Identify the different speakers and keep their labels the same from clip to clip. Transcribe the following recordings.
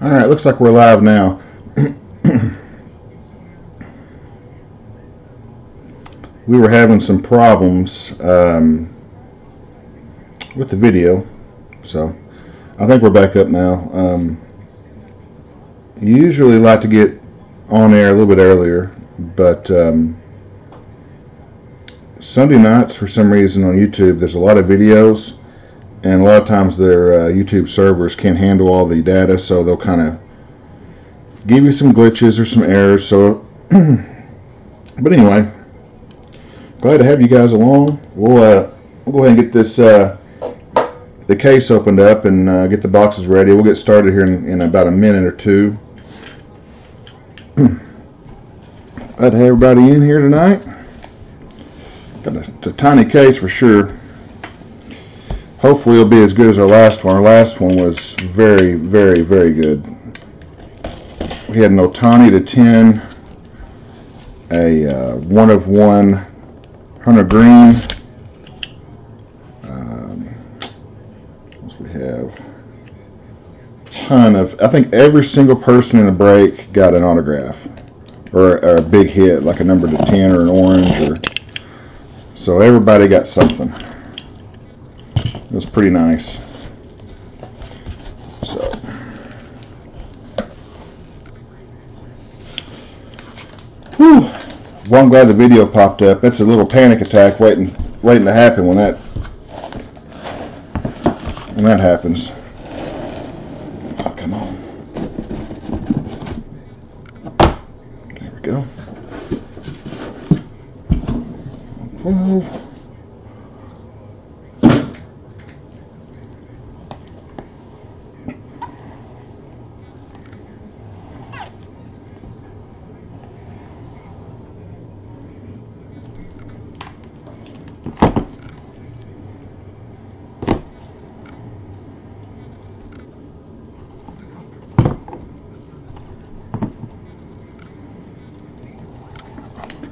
Speaker 1: Alright, looks like we're live now. We were having some problems with the video, so I think we're back up now. Usually like to get on air a little bit earlier, but Sunday nights for some reason on YouTube there's a lot of videos, and a lot of times their YouTube servers can't handle all the data, so they'll kind of give you some glitches or some errors. So but anyway, glad to have you guys along. We'll go ahead and get this the case opened up and get the boxes ready. We'll get started here in about a minute or two. Glad to have everybody in here tonight. Got a tiny case for sure. Hopefully it'll be as good as our last one. Our last one was very, very, very good. We had an Otani to 10, a 1 of 1 Hunter Green. What we have? Ton of. I think every single person in the break got an autograph or a big hit, like a number to 10 or an orange, or so everybody got something. It was pretty nice. So, whew. Well, I'm glad the video popped up. It's a little panic attack waiting to happen when that happens. Oh, come on. There we go. 12.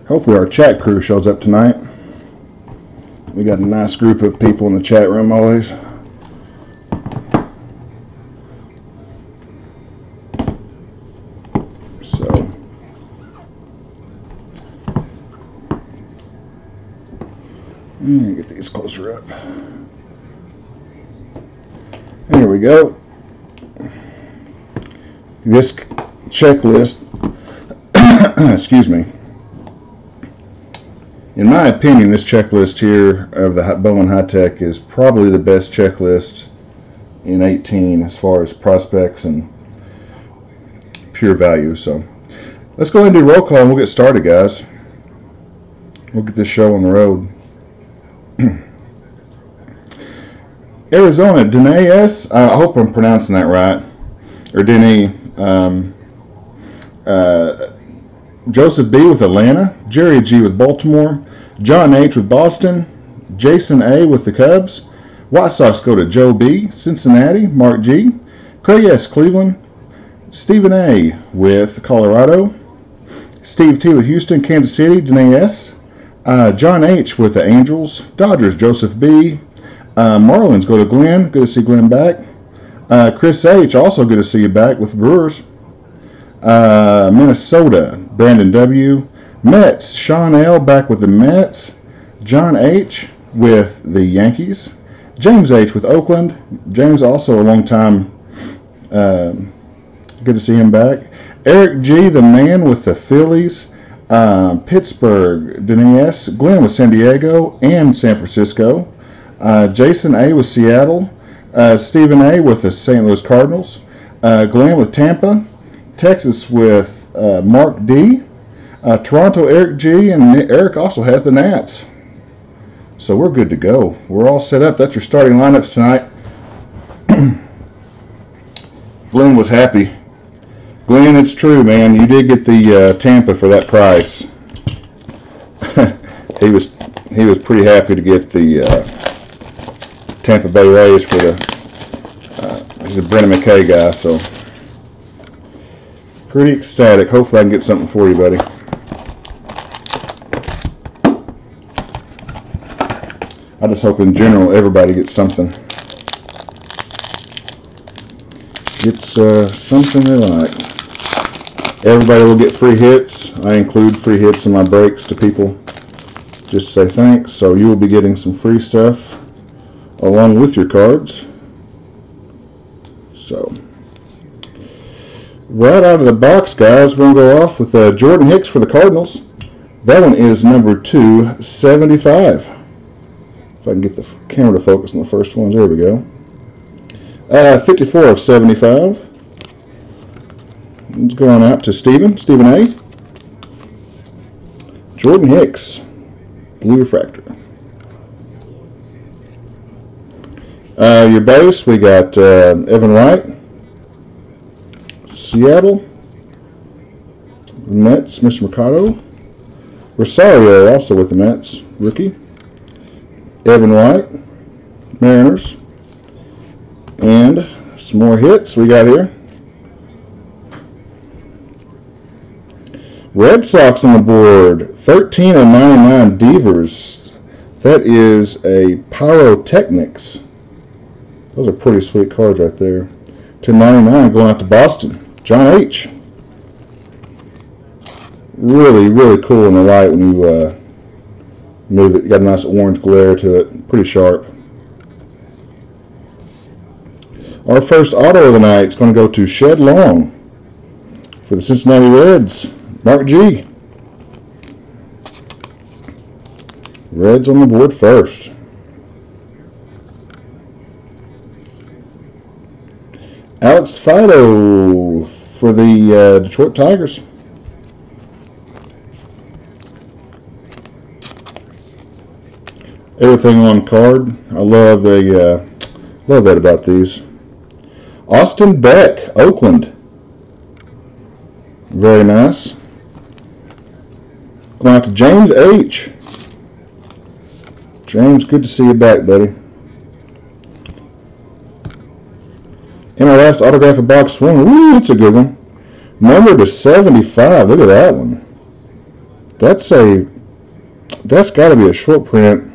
Speaker 1: Hopefully our chat crew shows up tonight. We got a nice group of people in the chat room always. So, get these closer up. There we go. This checklist, excuse me. In my opinion, this checklist here of the Bowman High Tech is probably the best checklist in 18 as far as prospects and pure value. So let's go ahead and do roll call and we'll get started, guys. We'll get this show on the road. Arizona, Danae S. I hope I'm pronouncing that right. Or Danae. Joseph B. with Atlanta, Jerry G. with Baltimore, John H. with Boston, Jason A. with the Cubs, White Sox go to Joe B. Cincinnati, Mark G. Craig S. Cleveland, Stephen A. with Colorado, Steve T. with Houston, Kansas City, Danae S. John H. with the Angels, Dodgers, Joseph B. Marlins go to Glenn, good to see Glenn back. Chris H. also good to see you back with Brewers. Minnesota, Brandon W. Mets, Sean L. back with the Mets. John H. with the Yankees. James H. with Oakland. James also a long time. Good to see him back. Eric G. the man with the Phillies. Pittsburgh, Denny S. Glenn with San Diego and San Francisco. Jason A. with Seattle. Stephen A. with the St. Louis Cardinals. Glenn with Tampa. Texas with Mark D. Toronto, Eric G. And Eric also has the Nats. So we're good to go. We're all set up. That's your starting lineups tonight. Glenn was happy. Glenn, it's true, man. You did get the Tampa for that price. He was pretty happy to get the Tampa Bay Rays for the. He's a Brennan McKay guy, so pretty ecstatic. Hopefully, I can get something for you, buddy. I just hope in general everybody gets something. gets something they like. Everybody will get free hits. I include free hits in my breaks to people just to say thanks. So you will be getting some free stuff along with your cards. So right out of the box, guys, we're going to go off with Jordan Hicks for the Cardinals. That one is number 275. If I can get the camera to focus on the first ones. There we go. 54 of 75. It's going out to Stephen A. Jordan Hicks, blue refractor. Your base, we got Evan Wright, Seattle, Mets, Mr. Mercado. Rosario also with the Mets, rookie. Evan Wright, Mariners. And some more hits we got here. Red Sox on the board, 13 of 99 Devers. That is a Pyrotechnics. Those are pretty sweet cards right there. 299 going out to Boston. John H. Really, really cool in the light when you move it. You got a nice orange glare to it. Pretty sharp. Our first auto of the night is going to go to Shed Long for the Cincinnati Reds. Mark G. Reds on the board first. Alex Fido for the Detroit Tigers. Everything on card. I love that about these. Austin Beck, Oakland. Very nice. Going out to James H. James, good to see you back, buddy. And our last autograph of box one. Ooh, that's a good one. Number to 75. Look at that one. That's got to be a short print.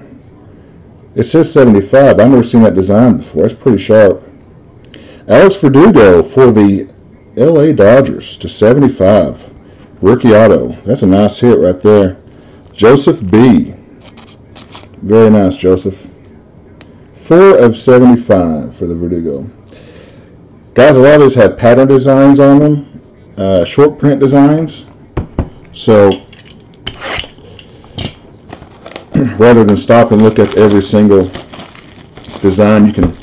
Speaker 1: It says 75. I've never seen that design before. That's pretty sharp. Alex Verdugo for the LA Dodgers to 75. Rookie auto. That's a nice hit right there. Joseph B. Very nice, Joseph. 4 of 75 for the Verdugo. Guys, a lot of these have pattern designs on them. Short print designs. So rather than stop and look at every single design, you can,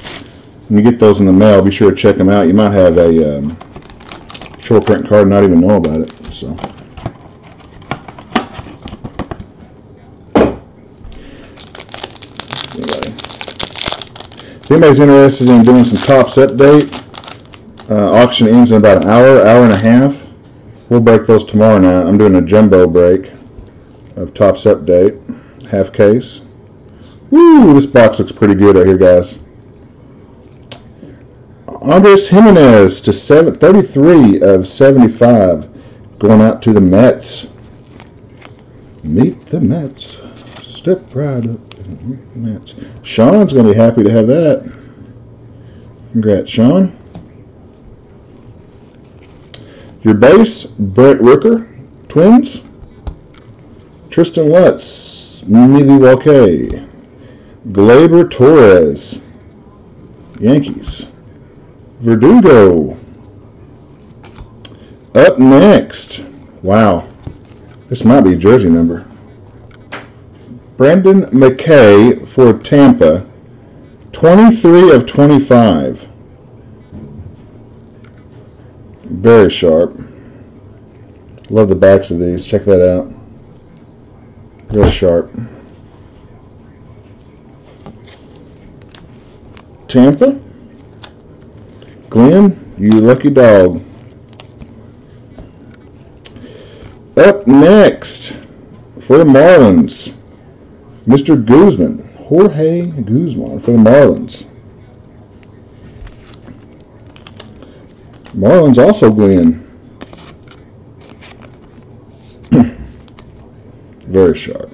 Speaker 1: when you get those in the mail, be sure to check them out. You might have a short print card and not even know about it. So anyway, if anybody's interested in doing some Topps update, auction ends in about an hour and a half. We'll break those tomorrow night. I'm doing a jumbo break of Topps update, half case. Woo, this box looks pretty good right here, guys. Andres Jimenez to 33 of 75, going out to the Mets. Meet the Mets. Step right up to meet the Mets. Sean's going to be happy to have that. Congrats, Sean. Your base, Brett Rooker, Twins. Tristan Lutz, Milwaukee. Gleyber Torres, Yankees. Verdugo. Up next. Wow. This might be a jersey number. Brandon McKay for Tampa. 23 of 25. Very sharp. Love the backs of these. Check that out. Real sharp. Tampa. Glenn, you lucky dog. Up next for the Marlins, Mr. Guzman, Jorge Guzman for the Marlins. Marlins also Glenn. Very sharp.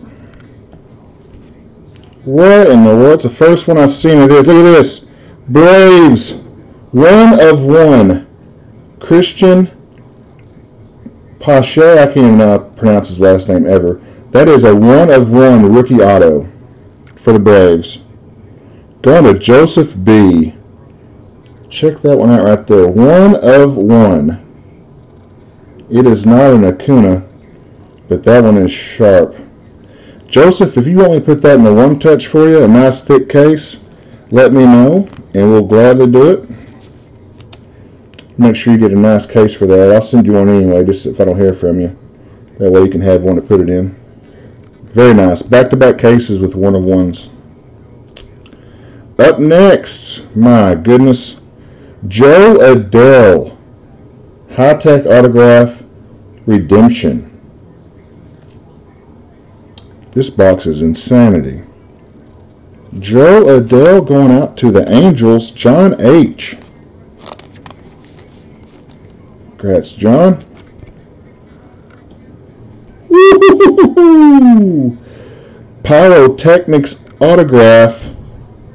Speaker 1: What in the world? It's the first one I've seen of this. Look at this. Braves. One of one. Christian Pache, I can't even pronounce his last name ever. That is a one of one rookie auto for the Braves. Going to Joseph B. Check that one out right there. One of one. It is not an Acuna, but that one is sharp. Joseph, if you want me to put that in a one touch for you, a nice thick case, let me know, and we'll gladly do it. Make sure you get a nice case for that. I'll send you one anyway, just if I don't hear from you. That way you can have one to put it in. Very nice. Back-to-back cases with one of ones. Up next, my goodness, Joe Adele. High-tech autograph redemption. This box is insanity. Joe Adele going out to the Angels, John H. Congrats, John. Woo-hoo-hoo-hoo! Pyrotechnics autograph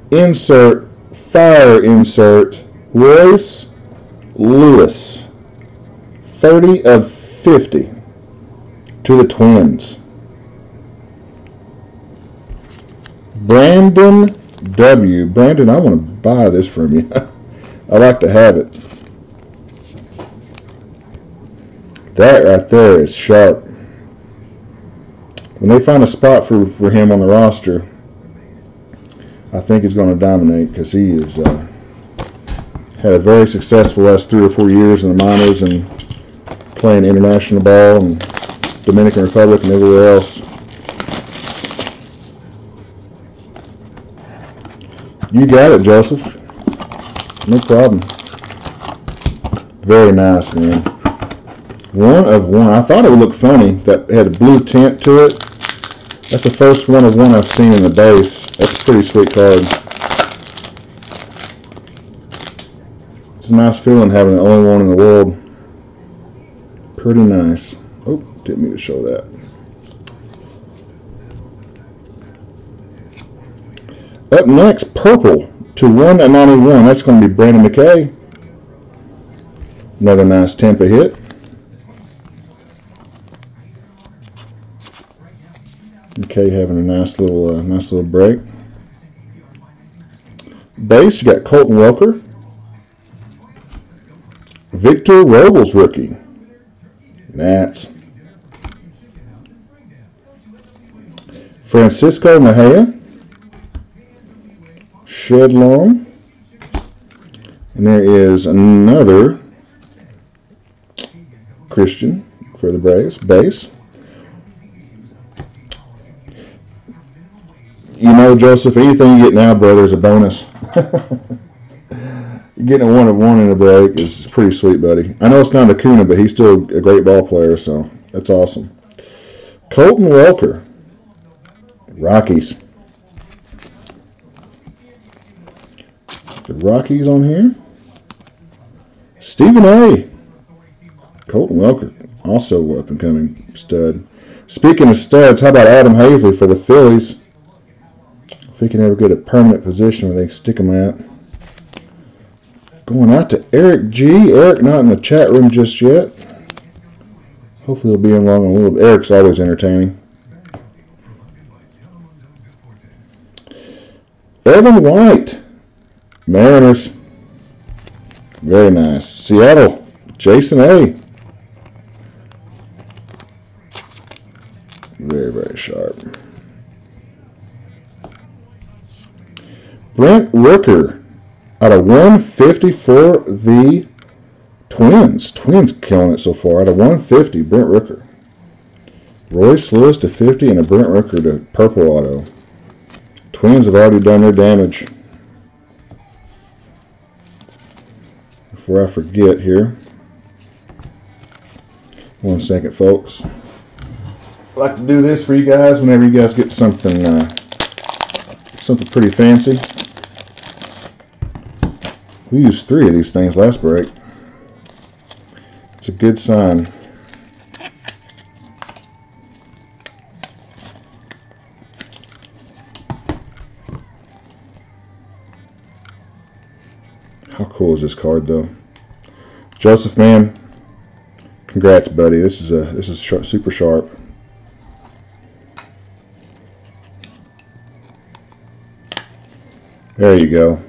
Speaker 1: insert, fire insert, Royce Lewis. 30 of 50 to the Twins. Brandon W. Brandon, I want to buy this from you. I like to have it. That right there is sharp. When they find a spot for him on the roster, I think he's going to dominate because he has had a very successful last 3 or 4 years in the minors and playing international ball and Dominican Republic and everywhere else. You got it, Joseph. No problem. Very nice, man. One of one. I thought it would look funny that had a blue tint to it. That's the first one of one I've seen in the base. That's a pretty sweet card. It's a nice feeling having the only one in the world. Pretty nice. Oh, didn't mean to show that. Up next, purple to 1/91. That's going to be Brandon McKay. Another nice Tampa hit. McKay having a nice little break. Base, you got Colton Welker. Victor Robles rookie. Nats. Francisco Mejia. Shed Long. And there is another Christian for the Braves. Base. You know, Joseph, anything you get now, brother, is a bonus. Getting a one of one in a break is pretty sweet, buddy. I know it's not Acuna, but he's still a great ball player, so that's awesome. Colton Welker. Rockies. The Rockies on here. Stephen A. Colton Welker, also up and coming stud. Speaking of studs, how about Adam Hazley for the Phillies? If he can ever get a permanent position where they can stick him at. Going out to Eric G. Eric not in the chat room just yet. Hopefully he'll be in long a little bit. Eric's always entertaining. Evan White. Mariners. Very nice. Seattle. Jason A. Very, very sharp. Brent Rooker out of 150 for the Twins. Twins killing it so far. Out of 150, Brent Rooker. Royce Lewis to 50 and a Brent Rooker to purple auto. Twins have already done their damage. Before I forget here. 1 second, folks. I like to do this for you guys whenever you guys get something pretty fancy. We used 3 of these things last break. It's a good sign. How cool is this card, though? Joseph, man, congrats, buddy. This is super sharp. There you go.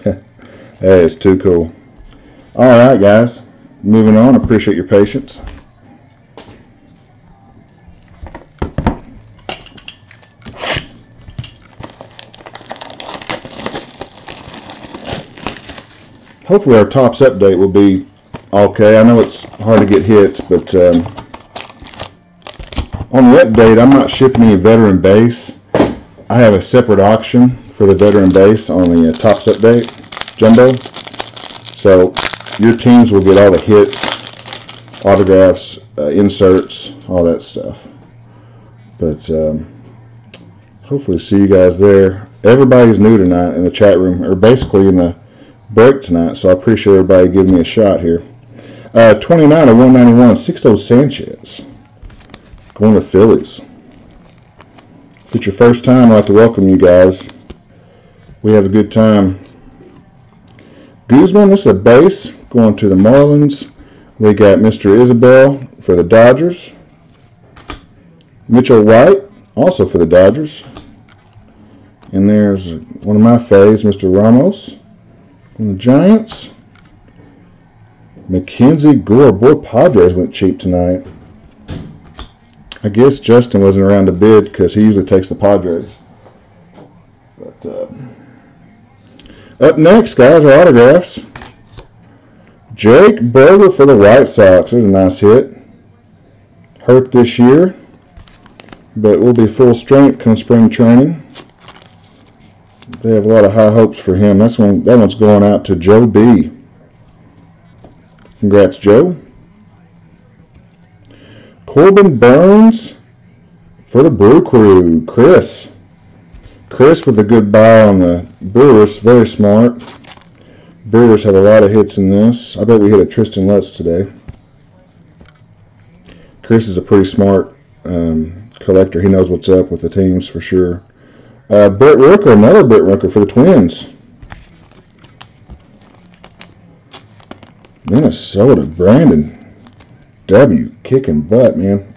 Speaker 1: That is too cool. All right, guys. Moving on. Appreciate your patience. Hopefully our Topps update will be okay. I know it's hard to get hits, but on the update, I'm not shipping any veteran base. I have a separate auction for the veteran base on the Topps update jumbo. So your teams will get all the hits, autographs, inserts, all that stuff. But hopefully see you guys there. Everybody's new tonight in the chat room, or basically in the break tonight, so I appreciate everybody giving me a shot here. 29 of 191, Sixto Sanchez. Going to Phillies. If it's your first time, I'd like to welcome you guys. We have a good time. Guzman, this is a base. Going to the Marlins. We got Mr. Isabel for the Dodgers. Mitchell White, also for the Dodgers. And there's one of my faves, Mr. Ramos. And the Giants, Mackenzie Gore. Boy, Padres went cheap tonight. I guess Justin wasn't around to bid because he usually takes the Padres. But up next, guys, are autographs. Jake Berger for the White Sox. There's a nice hit. Hurt this year, but will be full strength come spring training. They have a lot of high hopes for him. That one's going out to Joe B. Congrats, Joe. Corbin Burns for the Brew Crew. Chris with a good buy on the Brewers. Very smart. Brewers have a lot of hits in this. I bet we hit a Tristan Lutz today. Chris is a pretty smart collector. He knows what's up with the teams for sure. Brett Rooker, another Brett Rooker for the Twins. Minnesota, Brandon W. Kicking butt, man.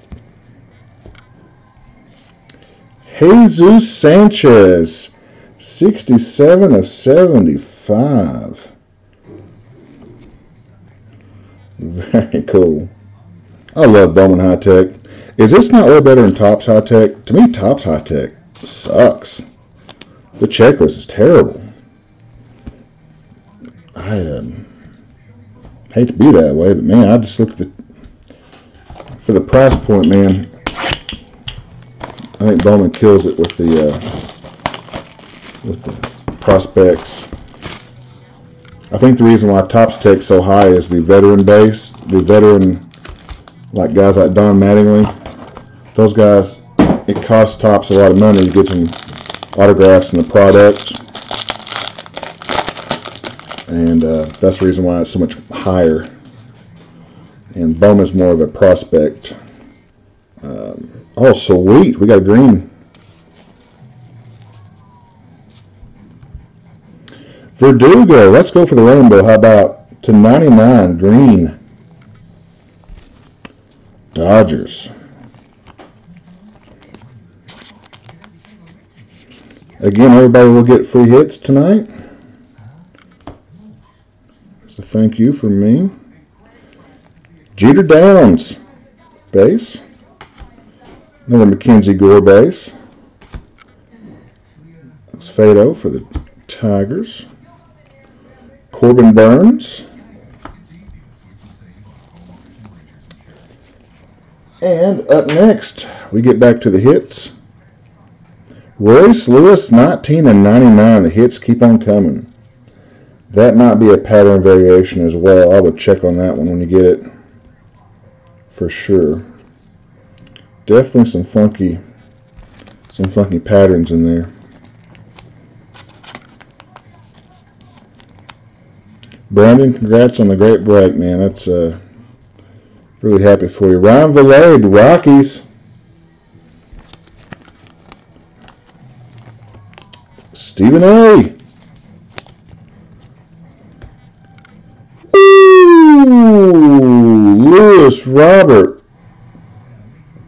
Speaker 1: Jesus Sanchez, 67 of 75. Very cool. I love Bowman High Tech. Is this not way better than Topps High Tech? To me, Topps High Tech sucks. The checklist is terrible. I hate to be that way, but man, I just look at for the price point, man. I think Bowman kills it with the prospects. I think the reason why Topps Tech's so high is the veteran base, the veteran, like guys like Don Mattingly. Those guys, it costs Topps a lot of money to get them autographs and the product, and that's the reason why it's so much higher. And Bowman's more of a prospect. Oh, sweet, we got a green. Verdugo, let's go for the rainbow. How about to 99 green? Dodgers. Again, everybody will get free hits tonight. So thank you from me. Jeter Downs, base. Another Mackenzie Gore base. That's Fado for the Tigers. Corbin Burns. And up next, we get back to the hits. Royce Lewis, 19 and 99. The hits keep on coming. That might be a pattern variation as well. I would check on that one when you get it. For sure. Definitely some funky patterns in there. Brandon, congrats on the great break, man. That's really happy for you. Ryan Valet, the Rockies. Stephen A. Lewis Robert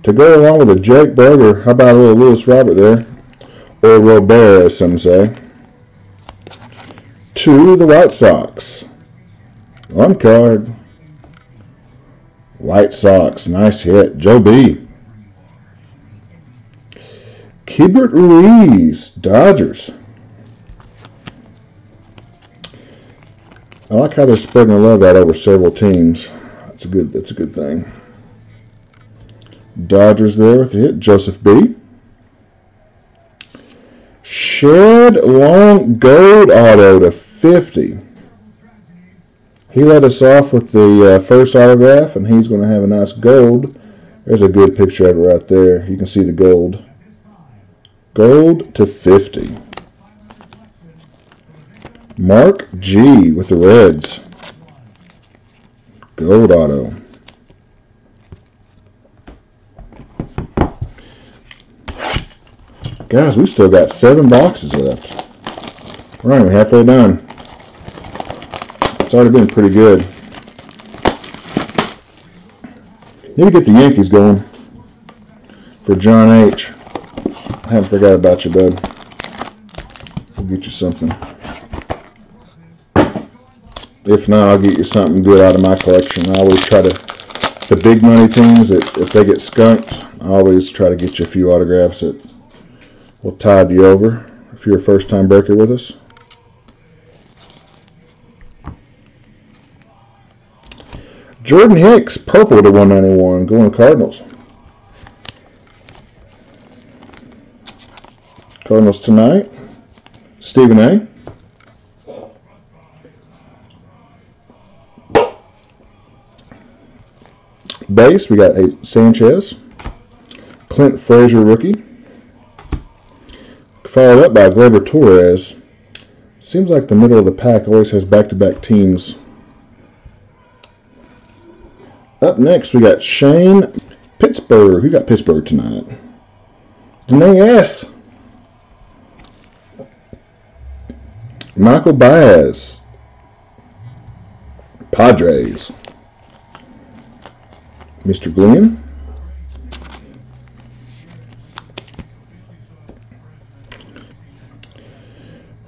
Speaker 1: to go along with a Jake Berger. How about a little Lewis Robert there? Or Robert, as some say. To the White Sox. One card. White Sox. Nice hit. Joe B. Keibert Ruiz. Dodgers. I like how they're spreading the love out over several teams. That's a good thing. Dodgers there with the hit. Joseph B. Shed Long Gold Auto to 50. He led us off with the first autograph, and he's going to have a nice gold. There's a good picture of it right there. You can see the gold. Gold to 50. Mark G. with the Reds. Gold auto. Guys, we still got 7 boxes left. We're not even halfway done. It's already been pretty good. Need to get the Yankees going for John H. I haven't forgot about you, bud. We'll get you something. If not, I'll get you something good out of my collection. I always try to, the big money teams, if they get skunked, I always try to get you a few autographs that will tide you over if you're a first-time breaker with us. Jordan Hicks, purple to 191, going Cardinals. Cardinals tonight. Stephen A. Base, we got a Sanchez. Clint Frazier, rookie. Followed up by Gleyber Torres. Seems like the middle of the pack always has back-to-back teams. Up next, we got Shane Pittsburgh. Who got Pittsburgh tonight? Danae S. Michael Baez. Padres. Mr. Glenn.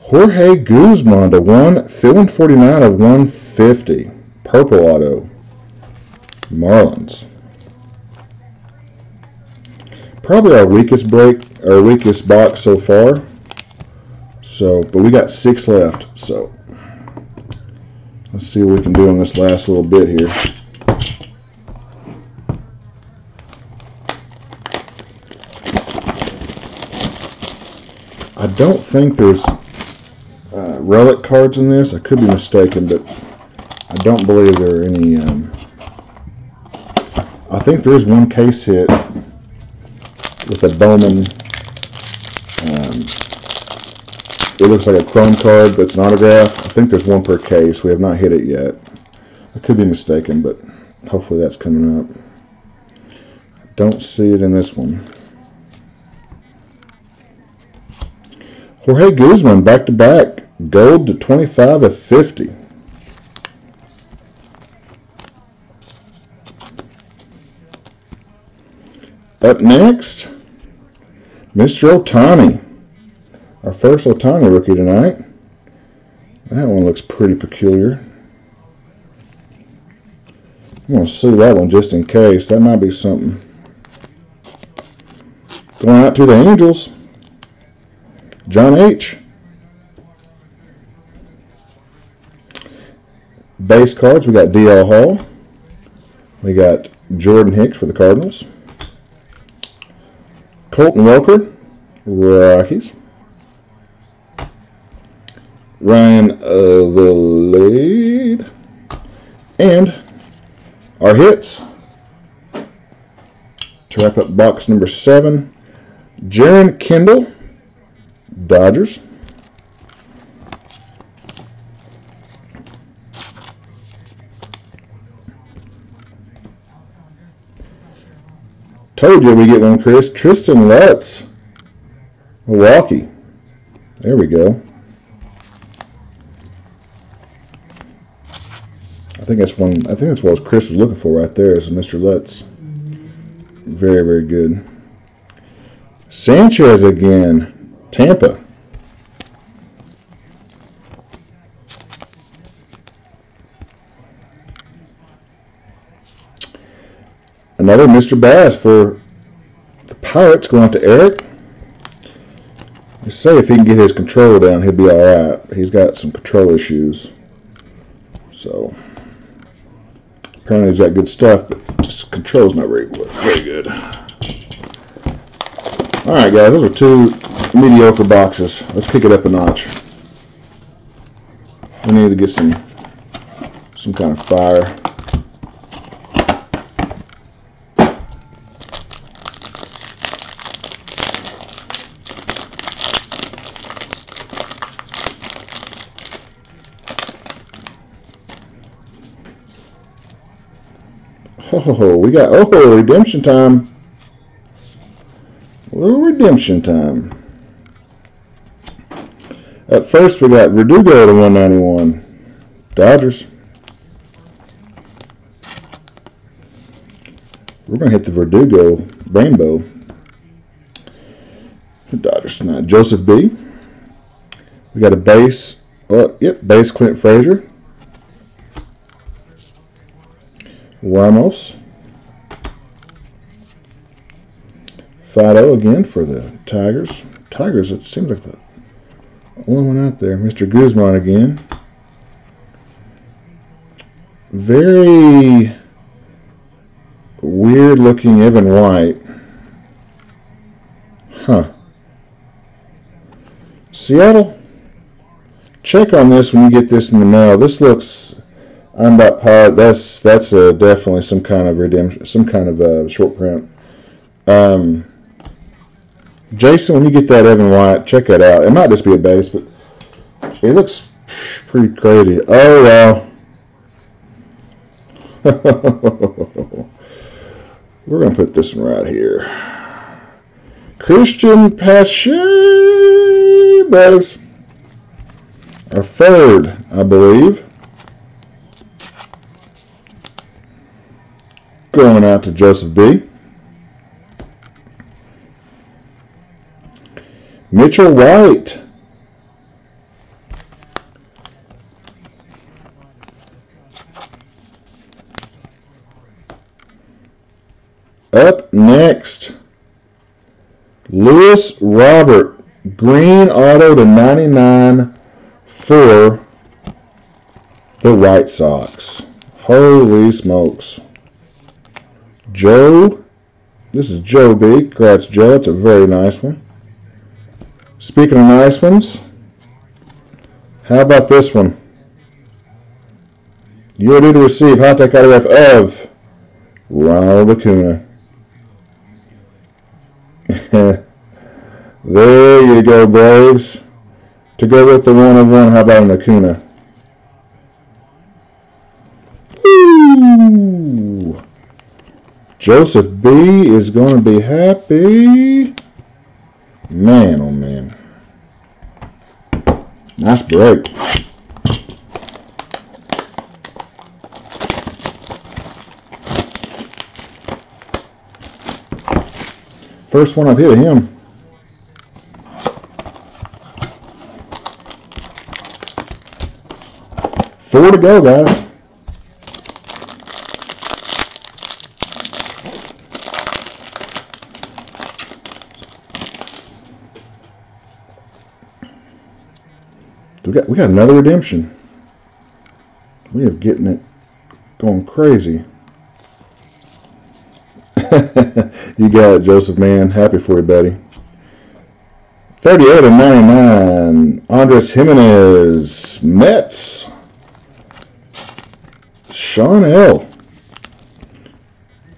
Speaker 1: Jorge Guzman to 149 of 150. Purple auto. Marlins. Probably our weakest box so far. But we got 6 left. So let's see what we can do on this last little bit here. I don't think there's relic cards in this. I could be mistaken, but I don't believe there are any. I think there is one case hit with a Bowman. It looks like a chrome card, but it's an autograph. I think there's one per case. We have not hit it yet. I could be mistaken, but hopefully that's coming up. I don't see it in this one. Jorge Guzman, back-to-back, gold to 25 of 50. Up next, Mr. Ohtani. Our first Ohtani rookie tonight. That one looks pretty peculiar. I'm going to see that one just in case. That might be something. Going out to the Angels. John H. Base cards, we got D.L. Hall. We got Jordan Hicks for the Cardinals. Colton Welker, Rockies. Ryan Vilade. And our hits. To wrap up box number 7, Jaron Kendall, Dodgers. Told you we get one, Chris. Tristan Lutz, Milwaukee. There we go. I think that's one. I think that's what Chris was looking for right there. Is Mr. Lutz. Very, very good. Sanchez again. Tampa. Another Mr. Bass for the Pirates, going to Eric. Let's say if he can get his control down, he'll be all right. He's got some control issues. So, apparently he's got good stuff, but just control's not very good. All right, guys, those are two mediocre boxes. Let's kick it up a notch. We need to get some kind of fire. Oh, we got redemption time. A little redemption time. Up first, we got Verdugo to 191. Dodgers. We're going to hit the Verdugo rainbow. Dodgers tonight. Joseph B. We got a base. Oh, yep, base Clint Frazier. Ramos. Fido again for the Tigers. Tigers, it seems like the only one out there. Mr. Guzman again. Very weird looking Evan White. Huh. Seattle, check on this when you get this in the mail. This looks, I'm about positive, that's definitely some kind of redemption, some kind of short print. Jason, when you get that Evan White, check that out. It might just be a base, but it looks pretty crazy. Oh, wow. We're going to put this one right here. Christian Pache, brothers. Our third, I believe. Going out to Joseph B. Mitchell White. Up next, Lewis Robert, green auto to 99 for the White Sox. Holy smokes. Joe, this is Joe B. Congrats, Joe. It's a very nice one. Speaking of nice ones, how about this one? You are due to receive hot tech autograph of Ronald Acuna. There you go, Braves. To go with the 1-of-1, how about an Acuna? Ooh. Joseph B. is going to be happy. Man, oh man. Nice break. First one I've hit of him. Four to go, guys. We got another redemption. We are getting it going crazy. You got it, Joseph, man. Happy for you, buddy. 38 of 99. Andres Jimenez. Mets. Sean L.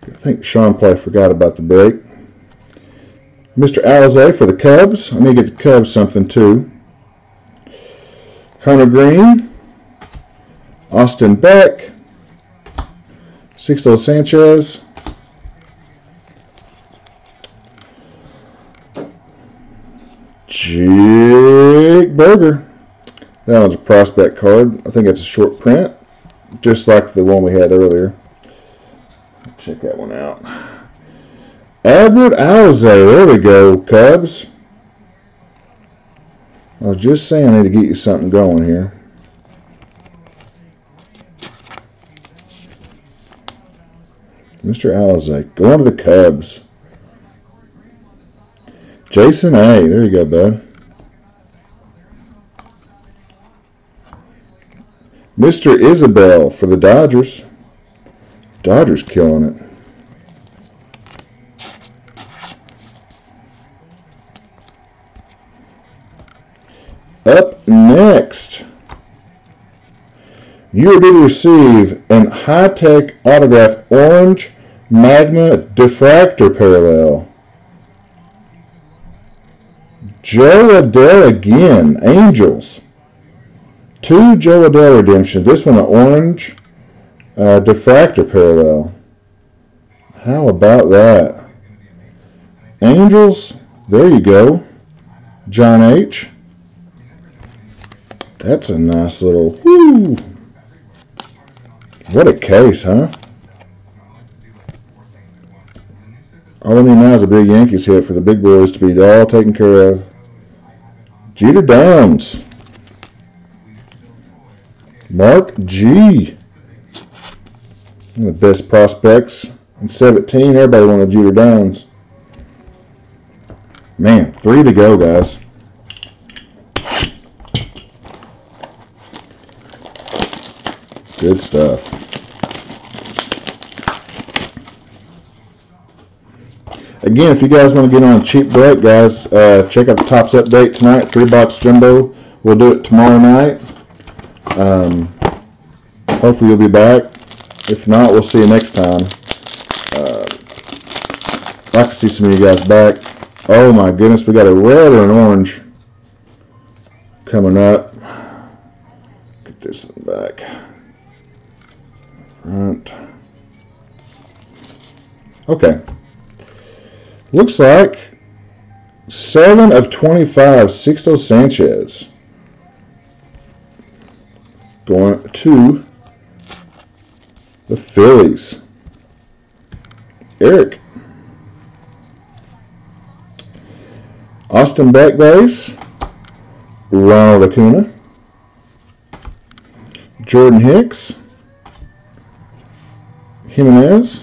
Speaker 1: I think Sean probably forgot about the break. Mr. Alize for the Cubs. Let me get the Cubs something, too. Hunter Green. Austin Beck. Sixto Sanchez. Jake Berger. That one's a prospect card. I think that's a short print. just like the one we had earlier. Check that one out. Edward Alze, there we go, Cubs. I was just saying I need to get you something going here. Mr. Alze, going to the Cubs. Jason A, there you go, bud. Mr. Isabel for the Dodgers. Dodgers killing it. Up next, you are due to receive an high-tech autograph orange Magna diffractor parallel. Joe Adell again, Angels. 2 Joe Adell redemptions. This one an orange diffractor parallel. How about that? Angels, there you go. John H. That's a nice little, whoo. What a case, huh? All we need now is a big Yankees hit for the big boys to be all taken care of. Jeter Downs. Mark G. One of the best prospects in 17. Everybody wanted Jeter Downs. Man, 3 to go, guys. Good stuff. Again, if you guys want to get on a cheap break, guys, check out the Topps update tonight. 3-box jumbo. We'll do it tomorrow night. Hopefully you'll be back. If not, we'll see you next time. I'd like to see some of you guys back. Oh my goodness, we got a red or an orange coming up. Get this in the back. Right. Okay. Looks like 7 of 25, Sixto Sanchez. Going to the Phillies. Eric. Austin Beck base. Ronald Acuna. Jordan Hicks. Jimenez.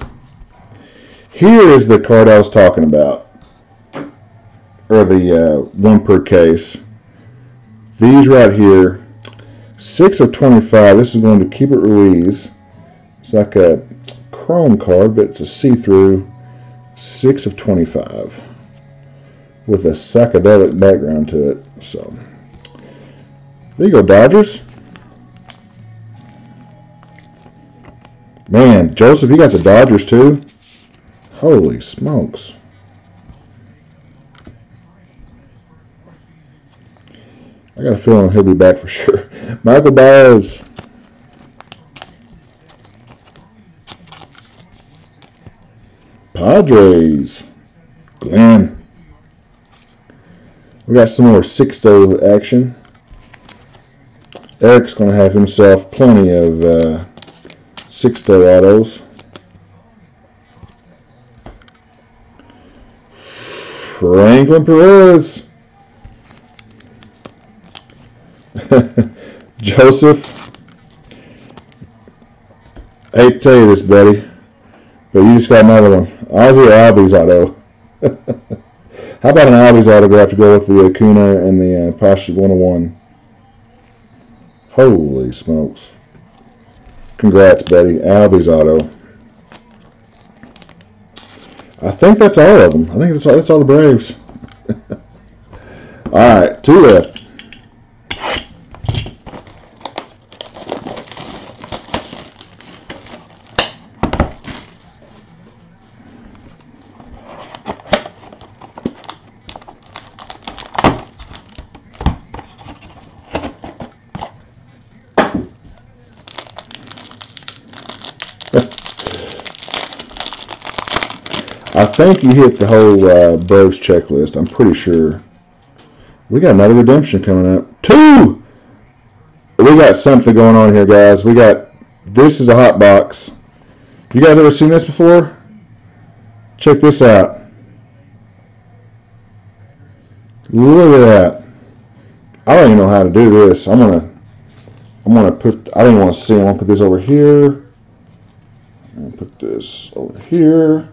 Speaker 1: Here is the card I was talking about, or the 1 per case. These right here, 6 of 25. This is going to Keep It Ruiz. It's like a chrome card, but it's a see-through. 6 of 25 with a psychedelic background to it. So there you go, Dodgers. Man, Joseph, you got the Dodgers too? Holy smokes. I got a feeling he'll be back for sure. Michael Baez. Padres. Glenn. We got some more Sixto action. Eric's going to have himself plenty of Sixto autos. Franklin Perez. Joseph. I hate to tell you this, buddy, but you just got another one. Ozzy Albies auto. How about an Albies autograph to go with the Acuna and the Pasha 101? Holy smokes. Congrats, buddy. Albies auto. I think that's all of them. I think that's all the Braves. All right, 2 left. I think you hit the whole Braves checklist. I'm pretty sure. We got another redemption coming up. 2! We got something going on here, guys. We got This is a hot box. You guys ever seen this before? Check this out. Look at that. I don't even know how to do this. I'm gonna put, I don't even want to see. I'm gonna put this over here. I'm gonna put this over here.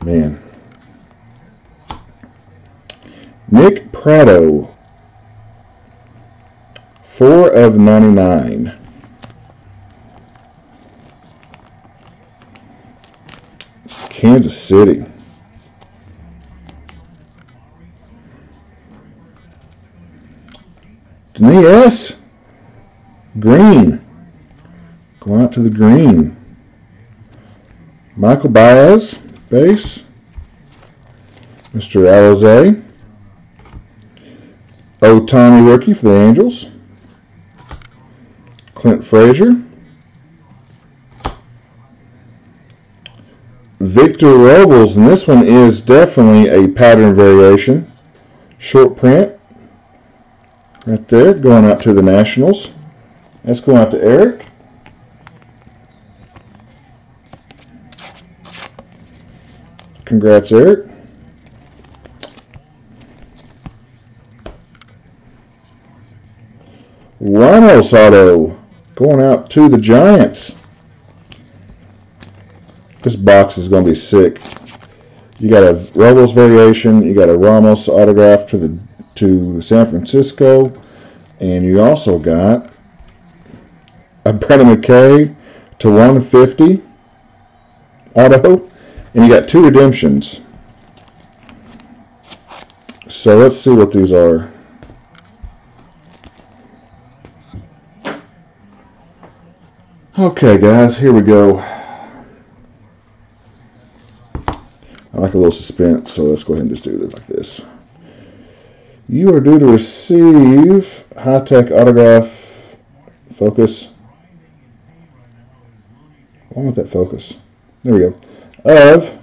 Speaker 1: Man. Nick Prado. 4/99. Kansas City. Denise S. Green. Going out to the green. Michael Baez. Base. Mr. Alize. Ohtani rookie for the Angels. Clint Frazier. Victor Robles, and this one is definitely a pattern variation. Short print. Right there, going out to the Nationals. That's going out to Eric. Congrats, Eric. Ramos auto going out to the Giants. This box is going to be sick. You got a Robles variation. You got a Ramos autograph to San Francisco, and you also got a Brendan McKay to 150 auto, and you got 2 redemptions. So let's see what these are. Okay, guys, here we go. I like a little suspense, so let's go ahead and just do this like this. You are due to receive high-tech autograph focus. I want that focus. There we go. Of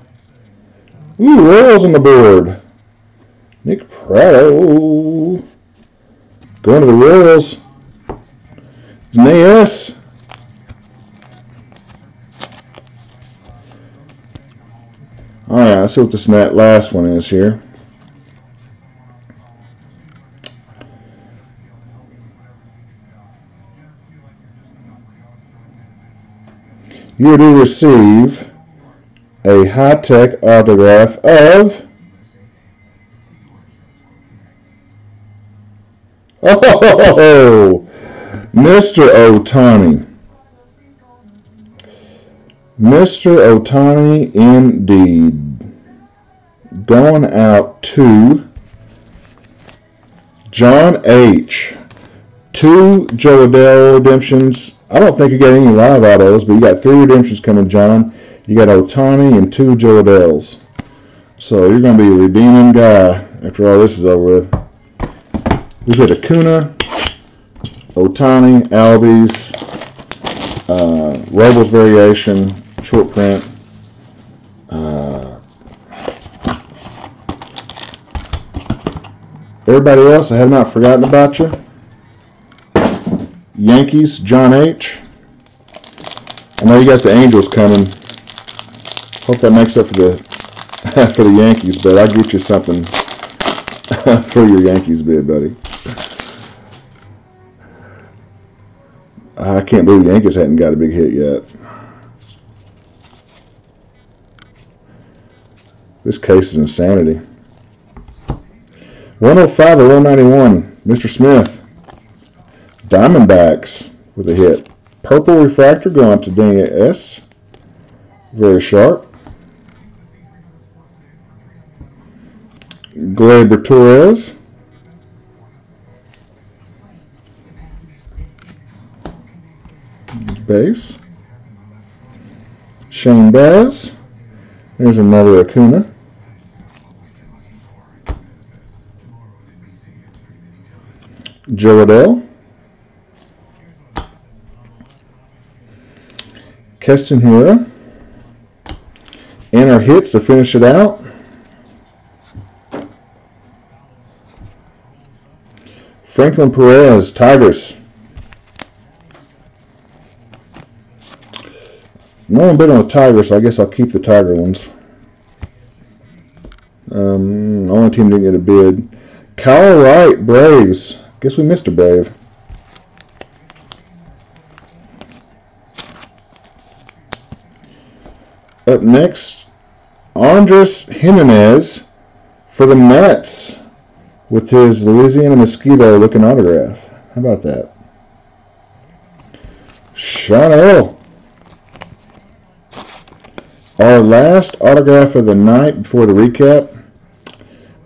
Speaker 1: Royals on the board. Nick Prado. Going to the Royals. Denise. Alright, let's see what this last one is here. You are to receive a high-tech autograph of Mr. Ohtani. Mr. Ohtani indeed. Going out to John H. 2 Joe Adele redemptions. I don't think you got any live autos, but you got 3 redemptions coming, John. You got Ohtani and 2 Joe Adeles. So you're going to be a redeeming guy after all this is over with. We got Acuna, Ohtani, Albies, Robles variation, short print. Everybody else, I have not forgotten about you. Yankees, John H. I know you got the Angels coming. Hope that makes up for the Yankees, but I'll get you something for your Yankees bid, buddy. I can't believe the Yankees hadn't got a big hit yet. This case is insanity. 105 or 191, Mr. Smith. Diamondbacks with a hit. Purple refractor going to Danny S. Very sharp. Gleyber Torres. Base. Shane Baz. There's another Acuna. Joe Adele. Keston Hiura. And our hits to finish it out. Franklin Perez, Tigers. No one bid on the Tigers, so I guess I'll keep the Tiger ones. Only team didn't get a bid. Kyle Wright, Braves. Guess we missed a Brave. Up next, Andres Jimenez for the Mets with his Louisiana Mosquito looking autograph. How about that? Sean L. Our last autograph of the night before the recap,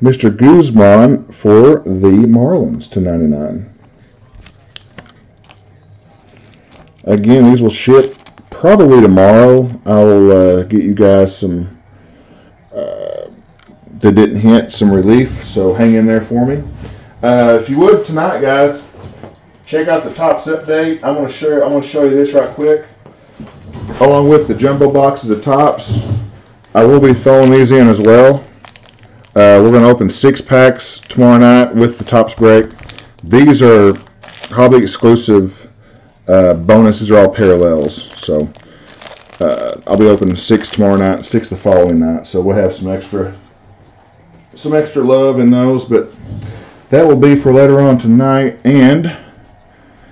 Speaker 1: Mr. Guzman for the Marlins /99. Again, these will ship probably tomorrow. I will get you guys some, that didn't hint, some relief, so hang in there for me. If you would tonight, guys, check out the Topps update. I want to show you this right quick. Along with the jumbo boxes of Topps, I will be throwing these in as well. We're going to open 6 packs tomorrow night with the Topps break. These are hobby exclusive bonuses, are all parallels. So I'll be opening 6 tomorrow night, 6 the following night. So we'll have some extra love in those. But that will be for later on tonight. And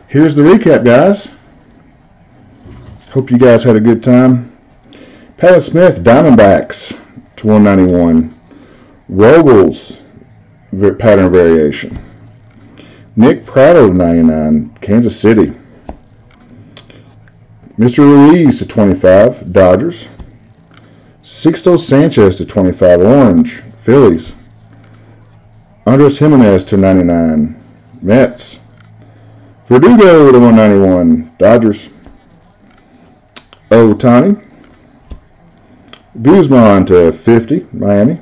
Speaker 1: here's the recap, guys. Hope you guys had a good time. Pat Smith, Diamondbacks /191. Robles, pattern variation. Nick Pratto /99, Kansas City. Mr. Ruiz /25, Dodgers. Sixto Sanchez /25, Orange, Phillies. Andres Jimenez /99, Mets. Verdugo /191, Dodgers. Ohtani. Guzman /50, Miami.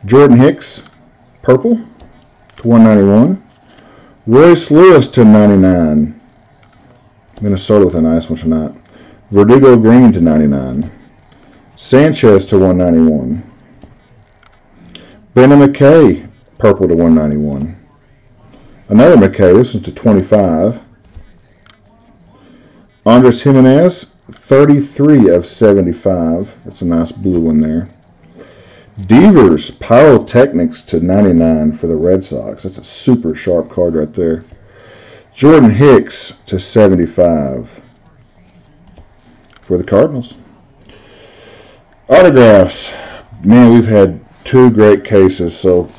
Speaker 1: Jordan Hicks, purple /191. Royce Lewis /99. Minnesota with a nice one tonight. Verdugo green /99. Sanchez /191. Brendan McKay, purple /191. Another McKay, this one's /25. Andres Jimenez, 33 of 75. That's a nice blue one there. Devers, Pyrotechnics /99 for the Red Sox. That's a super sharp card right there. Jordan Hicks /75 for the Cardinals. Autographs. Man, we've had 2 great cases, so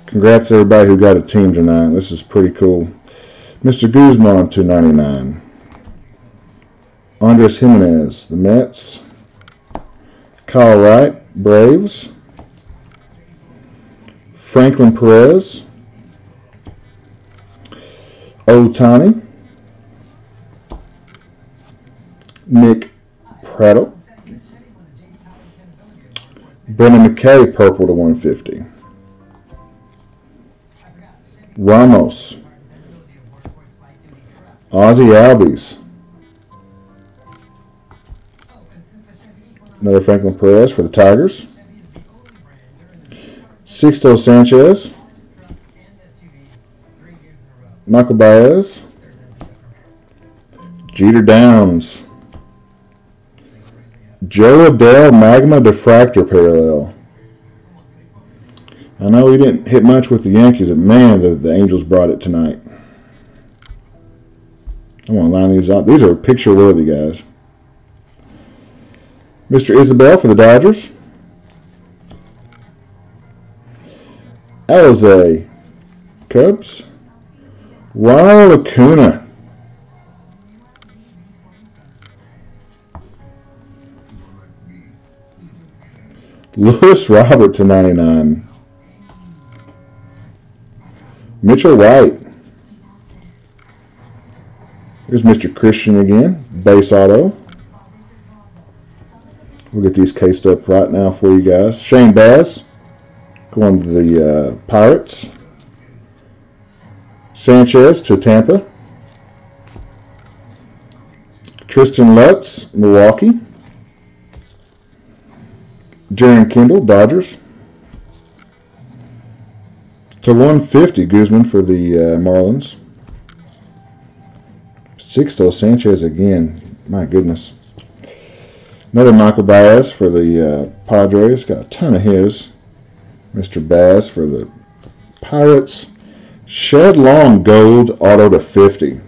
Speaker 1: congrats to everybody who got a team tonight. This is pretty cool. Mr. Guzman /99. Andres Jimenez, the Mets. Kyle Wright, Braves. Franklin Perez. Ohtani. Nick Pratto. Brendan McKay, purple /150. Ramos. Ozzie Albies. Another Franklin Perez for the Tigers. Sixto Sanchez. Michael Baez. Jeter Downs. Joe Adell Magma Diffractor parallel. I know he didn't hit much with the Yankees, but man, the Angels brought it tonight. I want to line these up. These are picture worthy, guys. Mr. Isabel for the Dodgers. Alize, Cubs. Ronald Acuna. Lewis Robert /99. Mitchell White. Here's Mr. Christian again. Base auto. We'll get these cased up right now for you guys. Shane Baz going to the Pirates. Sanchez to Tampa. Tristan Lutz, Milwaukee. Jaron Kendall, Dodgers. To 150, Guzman for the Marlins. Sixto Sanchez again. My goodness. Another Michael Baez for the Padres. Got a ton of his. Mr. Baez for the Pirates. Shed Long Gold auto to 50.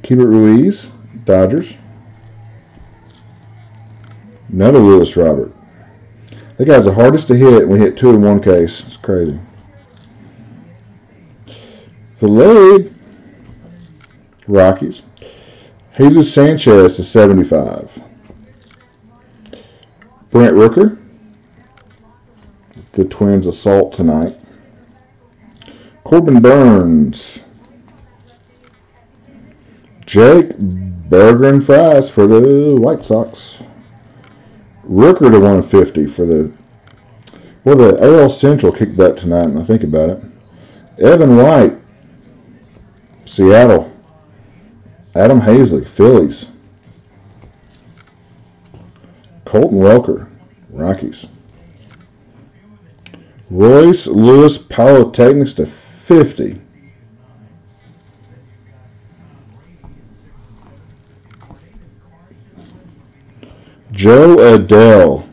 Speaker 1: Keibert Ruiz, Dodgers. Another Lewis Robert. That guy's the hardest to hit, and we hit 2 in one case. It's crazy. Filet, Rockies. Jesus Sanchez to 75. Brent Rooker. The Twins assault tonight. Corbin Burns. Jake Burger and Fries for the White Sox. Rooker to 150 for the AL Central kicked butt tonight, and I think about it. Evan White, Seattle. Adam Hazley, Phillies. Colton Welker, Rockies. Royce Lewis, Pyrotechnics to 50. Joe Adele.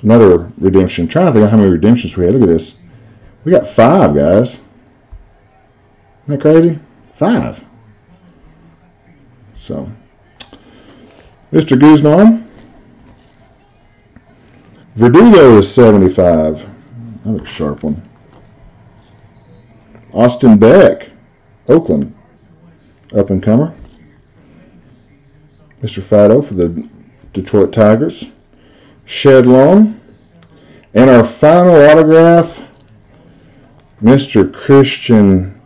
Speaker 1: Another redemption. I'm trying to think of how many redemptions we had. Look at this. We got 5, guys. Isn't that crazy? 5. So, Mr. Guzman. Verdugo is 75. Another sharp one. Austin Beck, Oakland, up-and-comer. Mr. Fido for the Detroit Tigers. Shed Long. And our final autograph, Mr. Christian,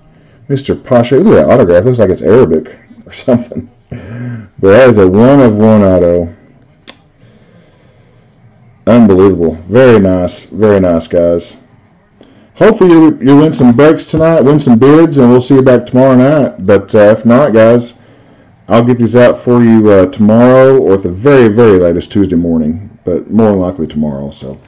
Speaker 1: Mr. Pasha. Look at that autograph. It looks like it's Arabic or something. But that is a 1-of-1 auto. Unbelievable. Very nice, guys. Hopefully you win some breaks tonight, win some bids, and we'll see you back tomorrow night. But if not, guys, I'll get these out for you tomorrow or at the very, very latest Tuesday morning, but more than likely tomorrow. So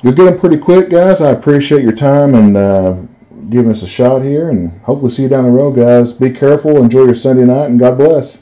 Speaker 1: you'll get them pretty quick, guys. I appreciate your time and giving us a shot here, and hopefully see you down the road, guys. Be careful, enjoy your Sunday night, and God bless.